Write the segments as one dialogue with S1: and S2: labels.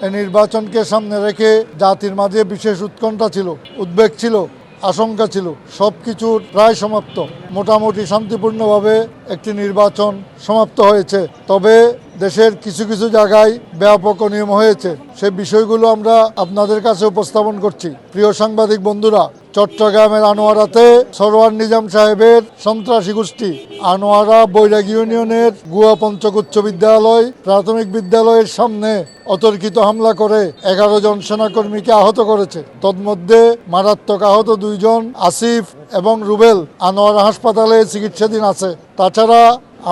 S1: এই নির্বাচনকে সামনে রেখে জাতির মাঝে বিশেষ উৎকণ্ঠা ছিল, উদ্বেগ ছিল, আশঙ্কা ছিল। সব কিছুর প্রায় সমাপ্ত, মোটামুটি শান্তিপূর্ণভাবে একটি নির্বাচন সমাপ্ত হয়েছে। তবে দেশের কিছু কিছু জায়গায় ব্যাপক অনিয়ম হয়েছে, সে বিষয়গুলো আমরা আপনাদের কাছে উপস্থাপন করছি। প্রিয় সাংবাদিক বন্ধুরা, চট্টগ্রামের আনোয়ারাতে সরওয়ার নিজাম সাহেবের সন্ত্রাসী গোষ্ঠী আনোয়ারা বৈরাগী ইউনিয়নের গুয়া পঞ্চক উচ্চ বিদ্যালয় প্রাথমিক বিদ্যালয়ের সামনে অতর্কিত হামলা করে 11 জন সেনাকর্মীকে আহত করেছে। তন্মধ্যে মারাত্মক আহত 2 জন আসিফ এবং রুবেল আনোয়ারা হাসপাতালে চিকিৎসাধীন আছে। তাছাড়া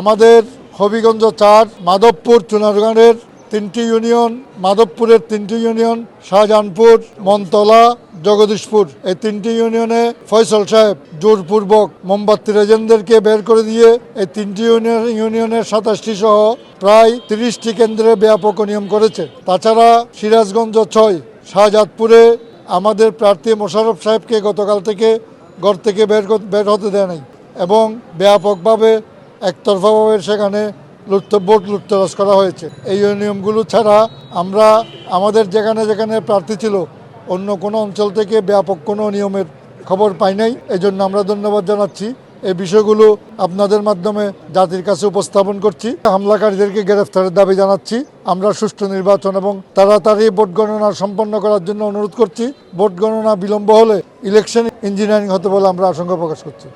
S1: আমাদের হবিগঞ্জ 4, মাধবপুর, চুনারগাঁড়ের 3টি ইউনিয়ন, মাধবপুরের 3টি ইউনিয়ন, শাহজাহানপুর, মনতলা, জগদীশপুর, এই 3টি ইউনিয়নে ফয়সল সাহেব জোরপূর্বক মোমবাতির এজেন্টদেরকে বের করে দিয়ে এই 3টি ইউনিয়নের 27টি সহ প্রায় 30টি কেন্দ্রে ব্যাপক অনিয়ম করেছে। তাছাড়া সিরাজগঞ্জ 6, শাহজাদপুরে আমাদের প্রার্থী মোশাররফ সাহেবকে গতকাল থেকে ঘর থেকে বের হতে দেয় নাই এবং ব্যাপকভাবে একতরফাভাবে সেখানে ভোট লুটতরাজ করা হয়েছে। এই নিয়মগুলো ছাড়া আমরা আমাদের যেখানে যেখানে প্রার্থী ছিল অন্য কোনো অঞ্চল থেকে ব্যাপক কোনো নিয়মের খবর পাই নাই। এই জন্য আমরা ধন্যবাদ জানাচ্ছি। এই বিষয়গুলো আপনাদের মাধ্যমে জাতির কাছে উপস্থাপন করছি। হামলাকারীদেরকে গ্রেফতারের দাবি জানাচ্ছি। আমরা সুষ্ঠু নির্বাচন এবং তাড়াতাড়ি ভোট গণনা সম্পন্ন করার জন্য অনুরোধ করছি। ভোট গণনা বিলম্ব হলে ইলেকশন ইঞ্জিনিয়ারিং হতে বলে আমরা আশঙ্কা প্রকাশ করছি।